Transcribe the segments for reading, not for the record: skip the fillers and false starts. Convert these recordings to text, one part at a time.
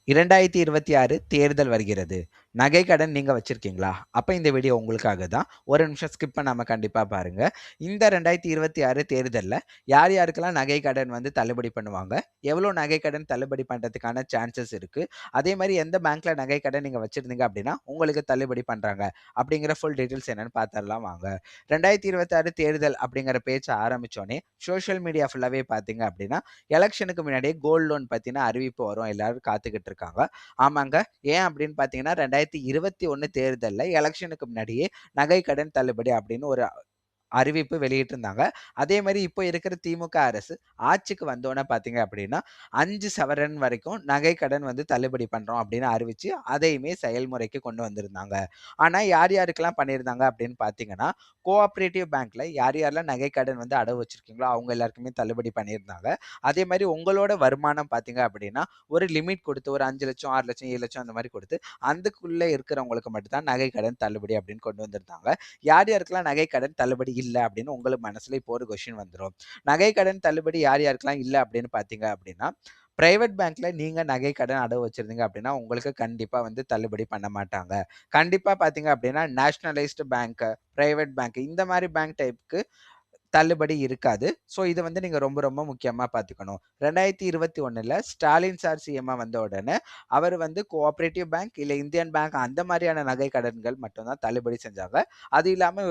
2026 தேர்தல் வருகிறது. நகை கடன் நீங்க வச்சிருக்கீங்களா? அப்ப இந்த வீடியோ உங்களுக்காக தான். ஒரு நிமிஷம் ஸ்கிப் பண்ணாம கண்டிப்பா பாருங்க. இந்த 2026 தேர்தல்ல யார் யாருக்கெல்லாம் நகை கடன் வந்து தள்ளுபடி பண்ணுவாங்க? எவ்வளோ நகை கடன் தள்ளுபடி பண்றதுக்கான சான்சஸ் இருக்கு? அதே மாரி எந்த பேங்க்ல நகை கடன் நீங்க வச்சிருந்தீங்க அப்படின்னா, உங்களுக்கு தள்ளுபடி பண்றாங்க. அப்படிங்கிற ஃபுல் டீட்டெயில்ஸ் என்னன்னு பார்த்துரலாம் வாங்க. 2026 தேர்தல் அப்படிங்கிற பேச்சு ஆரம்பிச்சோனே, சோசியல் மீடியா ஃபுல்லாவே பார்த்தீங்க அப்படின்னா, எலக்ஷனுக்கு முன்னாடியே கோல்ட் லோன் பத்தின அறிவிப்பு வரும். எல்லாரும் காத்துக்கிட்டு இருக்காங்க. ஆமாங்க. ஏன் அப்படின்னு பார்த்தீங்கன்னா, 2021 தேர்தல்ல எலக்ஷனுக்கு முன்னாடியே நகை கடன் தள்ளுபடி அப்படின்னு ஒரு அறிவிப்பு வெளியிட்டிருந்தாங்க. அதே மாரி இப்போ இருக்கிற திமுக அரசு ஆட்சிக்கு வந்தோனே பார்த்தீங்க அப்படின்னா, 5 சவரன் வரைக்கும் நகை கடன் வந்து தள்ளுபடி பண்றோம் அப்படின்னு அறிவிச்சு, அதையுமே செயல்முறைக்கு கொண்டு வந்திருந்தாங்க. ஆனா யார் யாருக்கெல்லாம் பண்ணியிருந்தாங்க அப்படின்னு பார்த்தீங்கன்னா, கோஆப்பரேட்டிவ் பேங்க்ல யார் யாரெல்லாம் நகை கடன் வந்து அடவு வச்சிருக்கீங்களோ, அவங்க எல்லாருக்குமே தள்ளுபடி பண்ணியிருந்தாங்க. அதே மாரி உங்களோட வருமானம் பார்த்தீங்க அப்படின்னா, ஒரு லிமிட் கொடுத்து ஒரு 5,00,000, 6,00,000, 7,00,000 அந்த மாரி கொடுத்து, அதுக்குள்ள இருக்கிறவங்களுக்கு மட்டும் தான் நகை கடன் தள்ளுபடி அப்படின்னு கொண்டு வந்திருந்தாங்க. யார் யாருக்கெல்லாம் நகை கடன் தள்ளுபடி இல்ல அப்படின்னு உங்களுக்கு மனசுல இப்போ ஒரு கொஸ்டின் வந்துரும். நகை கடன் தள்ளுபடி யார் யாருக்கெல்லாம் இல்ல அப்படின்னு பார்த்தீங்க அப்படின்னா, பிரைவேட் பேங்க்ல நீங்க நகை கடன் அடவு வச்சிருந்தீங்க அப்படின்னா, உங்களுக்கு கண்டிப்பா வந்து தள்ளுபடி பண்ண மாட்டாங்க. கண்டிப்பா பார்த்தீங்க அப்படின்னா, நேஷனலைஸ்டு பேங்க், பிரைவேட் பேங்க் இந்த மாரி பேங்க் டைப்க்கு தள்ளுபடி இருக்காது. ஸோ இத வந்து நீங்க ரொம்ப ரொம்ப முக்கியமா பார்த்துக்கணும். 2021ல ஸ்டாலின் சார் சிஎம்மா வந்த உடனே, அவர் வந்து கோஆப்பரேட்டிவ் பேங்க் இல்ல இந்தியன் பேங்க் அந்த மாரியான நகை கடன்கள் மட்டும் தான் தள்ளுபடி செஞ்சாங்க. அது இல்லாம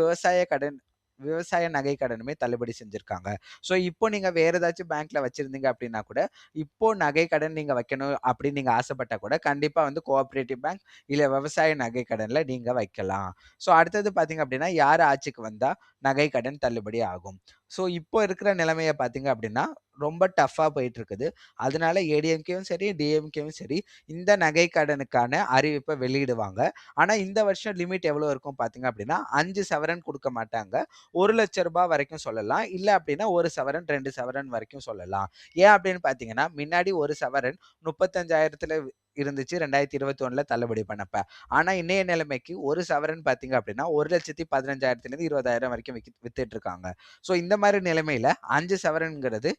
விவசாய நகை கடனுமே தள்ளுபடி செஞ்சிருக்காங்க. ஸோ இப்போ நீங்க வேற ஏதாச்சும் பேங்க்ல வச்சிருந்தீங்க அப்படின்னா கூட, இப்போ நகை கடன் நீங்க வைக்கணும் அப்படின்னு நீங்க ஆசைப்பட்டா கூட, கண்டிப்பா வந்து கோஆப்பரேட்டிவ் பேங்க் இல்ல விவசாய நகை கடன்ல நீங்க வைக்கலாம். ஸோ அடுத்தது பார்த்தீங்க அப்படின்னா, யார் ஆட்சிக்கு வந்தா நகை கடன் தள்ளுபடி ஆகும். ஸோ இப்போ இருக்கிற நிலைமைய பார்த்தீங்க அப்படின்னா, ரொம்ப டஃப்பா போயிட்டு இருக்குது. அதனால ஏடிஎம்கேவும் சரி, டிஎம்கேவும் சரி, இந்த நகை கடனுக்கான அறிவிப்ப வெளியிடுவாங்க. ஆனா இந்த வருஷம் லிமிட் எவ்வளோ இருக்கும் பார்த்தீங்க அப்படின்னா, 5 சவரன் குடுக்க மாட்டாங்க. ரூ. 1,00,000 வரைக்கும் சொல்லலாம். இல்ல அப்படின்னா 1 சவரன், 2 சவரன் வரைக்கும் சொல்லலாம். ஏன் அப்படின்னு பார்த்தீங்கன்னா, முன்னாடி 1 சவரன் 35,000த்துல இருந்துச்சு 2021ல தள்ளுபடி பண்ணப்ப. ஆனா இன்னைய நிலைமைக்கு 1 சவரன் பார்த்தீங்க அப்படின்னா, 1,15,000லேருந்து 20,000 வரைக்கும் வித்துட்டு இருக்காங்க. ஸோ இந்த மாரி நிலைமையில 5 சவரன்ங்கிறது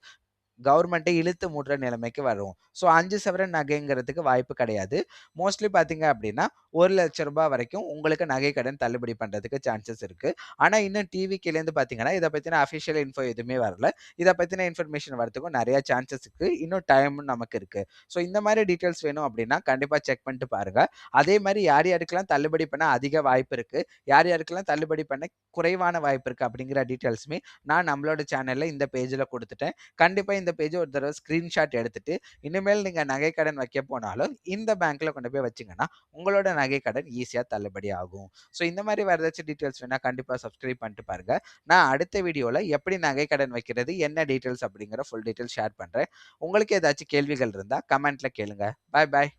கவர்மெண்ட்டை இழுத்து மூடுற நிலைமைக்கு வரும். ஸோ 5 சவரன் நகைங்கிறதுக்கு வாய்ப்பு கிடையாது. மோஸ்ட்லி பார்த்தீங்க அப்படின்னா, ரூ. 1,00,000 வரைக்கும் உங்களுக்கு நகை கடன் தள்ளுபடி பண்றதுக்கு சான்சஸ் இருக்கு. ஆனா இன்னும் டிவிகேலேருந்து பார்த்தீங்கன்னா, இத பத்தின அஃபிஷியல் இன்ஃபோ எதுவுமே வரல. இத பத்தின இன்ஃபர்மேஷன் வரதுக்கும் நெறைய சான்சஸ் இருக்கு. இன்னும் டைமும் நமக்கு இருக்கு. ஸோ இந்த மாரி டீட்டெயில்ஸ் வேணும் அப்படின்னா, கண்டிப்பா செக் பண்ணிட்டு பாருங்க. அதே மாரி யார் யாருக்கெல்லாம் தள்ளுபடி பண்ண அதிக வாய்ப்பு இருக்கு, யார் யாருக்கெல்லாம் தள்ளுபடி பண்ண குறைவான வாய்ப்பு இருக்கு அப்படிங்கிற டீட்டெயில்ஸுமே நான் நம்மளோட சேனல்ல இந்த பேஜ்ல குடுத்துட்டேன். கண்டிப்பா இந்த பேஜ ஒரு தடவ ஸ்கிரீன்ஷாட் எடுத்துட்டு, இனிமேல் நீங்க நகை கடன் வைக்க போனாலும், இந்த பேங்க்ல கொண்டு போய் வச்சீங்கன்னா, உங்களோட நகை கடன் ஈஸியா தள்ளுபடி ஆகும். ஸோ இந்த மாரி வேற ஏதாச்சும் டீட்டெயில்ஸ் வேணா கண்டிப்பா சப்ஸ்கிரைப் பண்ணிட்டு பாருங்க. நான் அடுத்த வீடியோல எப்படி நகை கடன் வைக்கிறது, என்ன டீட்டெயில்ஸ் அப்படிங்கிற ஃபுல் டீட்டெயில்ஸ் ஷேர் பண்றேன். உங்களுக்கு ஏதாச்சும் கேள்விகள் இருந்தா கமெண்ட்ல கேளுங்க. பாய் பாய்.